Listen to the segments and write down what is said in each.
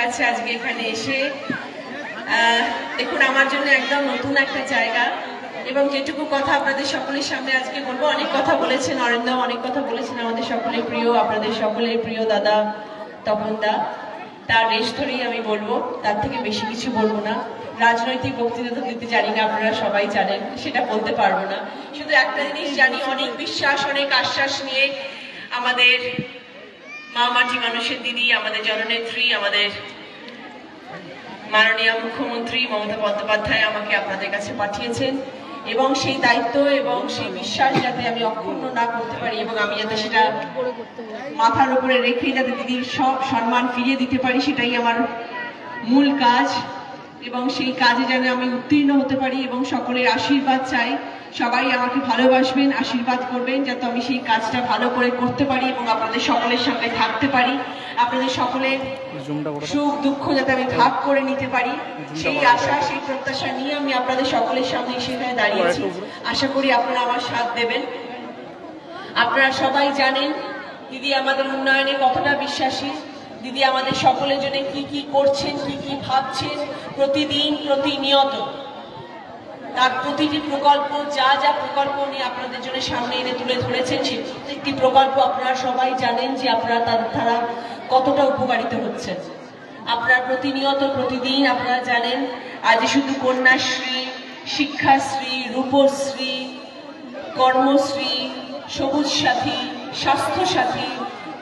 কাছে আজকে এখানে এসে দেখুন আমার জন্য একদম নতুন একটা জায়গা এবং যেটুকু কথা আপনাদের সকলের সামনে আজকে বলবো, অনেক কথা বলেছেন অরিন্দম, অনেক কথা বলেছেন আমাদের সকলের প্রিয়, আপনাদের সকলের প্রিয় দাদা তপনদা, তার রেশ ধরেই আমি বলবো, তার থেকে বেশি কিছু বলবো না। রাজনৈতিক বক্তৃতা তো দিতে জানি না, আপনারা সবাই জানেন, সেটা বলতে পারবো না। শুধু একটা জিনিস জানি, অনেক বিশ্বাস অনেক আশ্বাস নিয়ে আমাদের মা মাটি মানুষের দিদি, আমাদের জননেত্রী, আমাদের মাননীয় মুখ্যমন্ত্রী মমতা বন্দ্যোপাধ্যায় আমাকে আপনাদের কাছে পাঠিয়েছেন এবং সেই দায়িত্ব এবং সেই বিশ্বাস যাতে আমি অক্ষুণ্ণ না করতে পারি এবং আমি যাতে সেটা মাথার উপরে রেখে যাতে দিদির সব সম্মান ফিরিয়ে দিতে পারি, সেটাই আমার মূল কাজ এবং সেই কাজে যেন আমি উত্তীর্ণ হতে পারি এবং সকলের আশীর্বাদ চাই। সবাই আমাকে ভালোবাসবেন, আশীর্বাদ করবেন যাতে আমি সেই কাজটা ভালো করে করতে পারি এবং আপনাদের সকলের সঙ্গে থাকতে পারি, আপনাদের সকলের সুখ দুঃখ যাতে আমি ভাগ করে নিতে পারি, সেই আশা সেই প্রত্যাশা নিয়ে আমি আপনাদের সকলের সামনে সেখানে দাঁড়িয়েছি। আশা করি আপনারা আমার সাথ দেবেন। আপনারা সবাই জানেন দিদি আমাদের উন্নয়নে কতটা বিশ্বাসী, দিদি আমাদের সকলের জন্য কি কি করছেন, কি কি ভাবছেন, প্রতিদিন প্রতিনিয়ত তার প্রতিটি প্রকল্প, যা যা প্রকল্প নিয়ে আপনাদের জন্য সামনে এনে তুলে ধরেছেন, সেই প্রত্যেকটি প্রকল্প আপনারা সবাই জানেন যে আপনারা তার দ্বারা কতটা উপকারিত হচ্ছেন। আপনারা প্রতিনিয়ত প্রতিদিন আপনারা জানেন আজ শুধু কন্যাশ্রী, শিক্ষাশ্রী, রূপশ্রী, কর্মশ্রী, সবুজ সাথী, স্বাস্থ্য সাথী,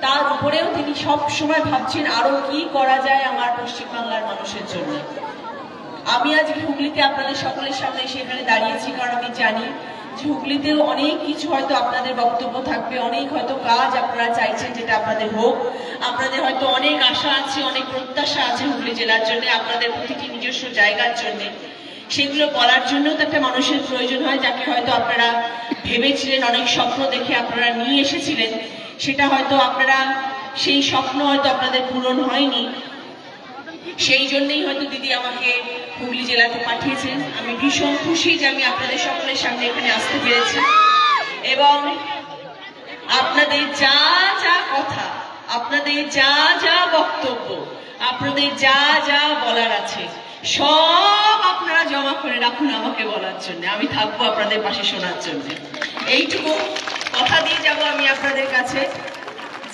তার উপরেও তিনি সব সময় ভাবছেন আরো কি করা যায় আমার পশ্চিমবাংলার মানুষের জন্য। আমি আজ হুগলিতে আপনাদের সকলের সামনে সেখানে দাঁড়িয়েছি কারণ আমি জানি যে হুগলিতেও অনেক কিছু হয়তো আপনাদের বক্তব্য থাকবে, অনেক হয়তো কাজ আপনারা চাইছেন যেটা আপনাদের হোক, আপনাদের হয়তো অনেক আশা আছে, অনেক প্রত্যাশা আছে হুগলি জেলার জন্য, আপনাদের প্রতিটি নিজস্ব জায়গার জন্য। সেগুলো বলার জন্যও তো একটা মানুষের প্রয়োজন হয়, যাকে হয়তো আপনারা ভেবেছিলেন, অনেক স্বপ্ন দেখে আপনারা নিয়ে এসেছিলেন, সেটা হয়তো আপনারা সেই স্বপ্ন হয়তো আপনাদের পূরণ হয়নি। সেই জন্যই হয়তো দিদি আমাকে হুগলি জেলাতে পাঠিয়েছেন। আমি ভীষণ খুশি যে আমি আপনাদের সকলের সামনে এখানে আসতে পেরেছি এবং আপনাদের যা যা কথা, আপনাদের যা যা বক্তব্য, আপনাদের যা যা বলার আছে সব আপনারা জমা করে রাখুন আমাকে বলার জন্য, আমি থাকবো আপনাদের পাশে শোনার জন্য। এইটুকু কথা দিয়ে যাব আমি আপনাদের কাছে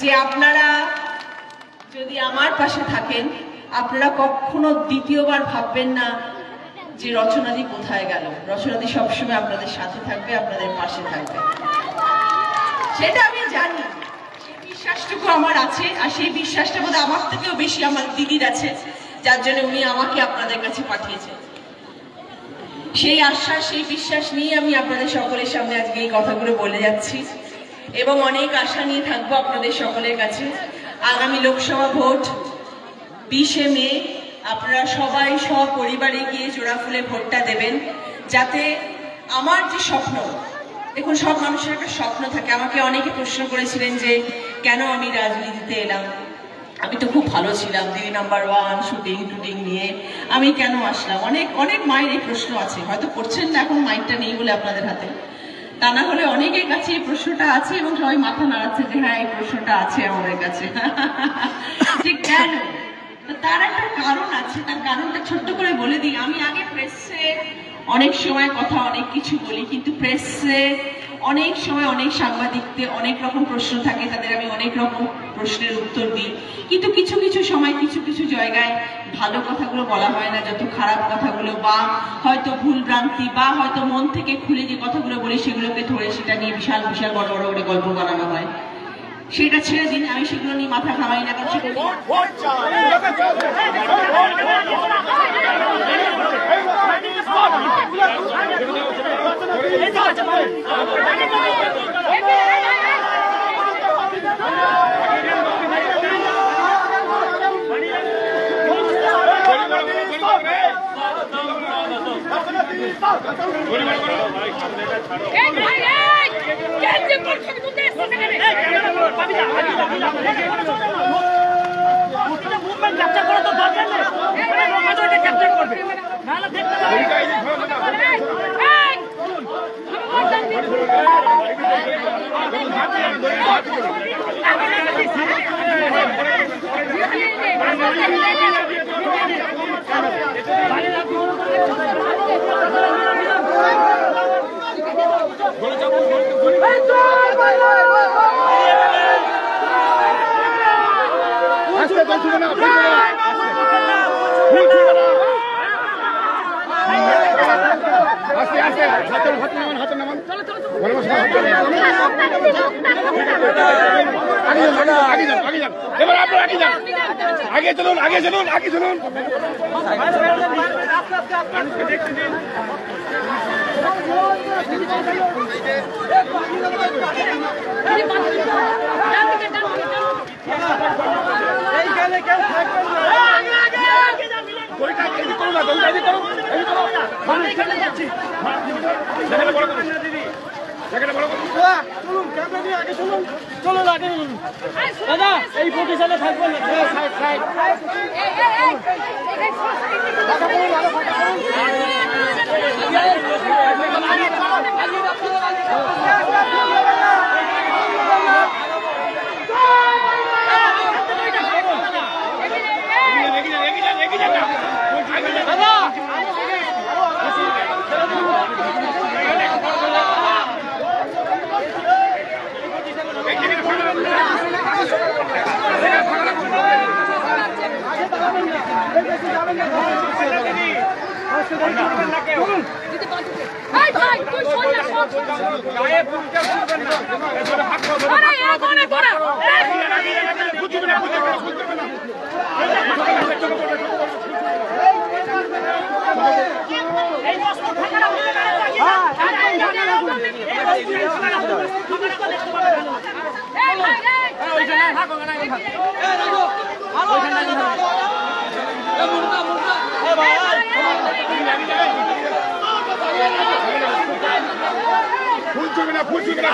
যে আপনারা যদি আমার পাশে থাকেন, আপনারা কখনো দ্বিতীয়বার ভাববেন না যে রচনাদি কোথায় গেল। রচনাদি সবসময় আপনাদের সাথে থাকবে, আপনাদের পাশে থাকবে, সেটা আমি জানি, সেই বিশ্বাসটুকু আমার আছে। আর সেই বিশ্বাসটা বোধহয় আমার থেকেও বেশি আমার দিদির আছে, যার জন্য উনি আমাকে আপনাদের কাছে পাঠিয়েছেন। সেই আশ্বাস সেই বিশ্বাস নিয়ে আমি আপনাদের সকলের সামনে আজকে এই কথাগুলো বলে যাচ্ছি এবং অনেক আশা নিয়ে থাকবো আপনাদের সকলের কাছে। আগামী লোকসভা ভোট 20শে মে আপনারা সবাই সপরিবারে গিয়ে জোড়া ফুলে ভোটটা দেবেন, যাতে আমার যে স্বপ্ন, দেখুন সব মানুষের একটা স্বপ্ন থাকে। আমাকে অনেকে প্রশ্ন করেছিলেন যে কেন আমি রাজনীতিতে এলাম, আমি তো খুব ভালো ছিলাম, দিদি নাম্বার 1 শুটিং টুটিং নিয়ে আমি কেন আসলাম। অনেক অনেক মায়ের এই প্রশ্ন আছে, হয়তো করছেন না এখন, মাইকটা নেই বলে আপনাদের হাতে, তা না হলে অনেকের কাছে এই প্রশ্নটা আছে এবং সবাই মাথা নাড়াচ্ছে যে হ্যাঁ এই প্রশ্নটা আছে আমাদের কাছে যে কেন। তার একটা কারণ আছে, তার কারণটা ছোট্ট করে বলে দিই। আমি আগে প্রেসে অনেক সময় কথা অনেক কিছু বলি, কিন্তু প্রেসে অনেক সময় অনেক সাংবাদিকদের অনেক রকম প্রশ্ন থাকে, তাদের আমি অনেক রকম প্রশ্নের উত্তর দিই, কিন্তু কিছু কিছু সময় কিছু কিছু জায়গায় ভালো কথাগুলো বলা হয় না, যত খারাপ কথাগুলো বা হয়তো ভুল ভ্রান্তি বা হয়তো মন থেকে খুলে যে কথাগুলো বলি সেগুলোকে ধরে সেটা নিয়ে বিশাল বিশাল বড় বড় করে গল্প বানানো হয়। সেটা ছেড়ে দিন, আমি সেগুলো নিয়ে মাথা ঘামাই না, কারণ এবার আপনার আগে যান, আগে চলুন, আগে চলুন, আগে চলুন। দাদা এই পজিশনে থাকবেন ফুল চলবে না, ফুল চলবে না,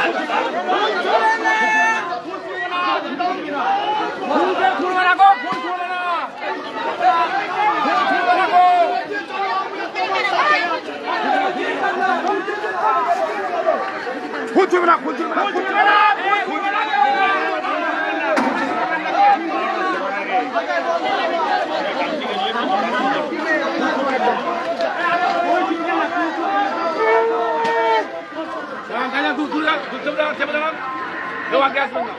ফুল চলবে না, ফুল চলবে না, ফুল চলবে না। আগে আসবেন না,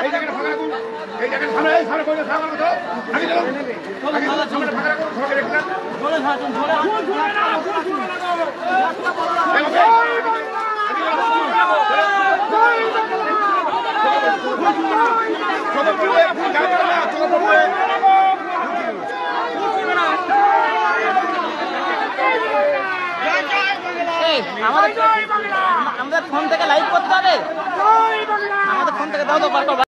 এই জায়গাটা ফাঁকা রাখুন, এই জায়গাটা সামনে সামনে করে সামনে কথা আগে চলুন, আগে সামনে ফাঁকা রাখুন, সবাইকে রেখে দেন। আমাদের ফোন থেকে লাইভ করতে হবে, আমাদের ফোন থেকে দাও তো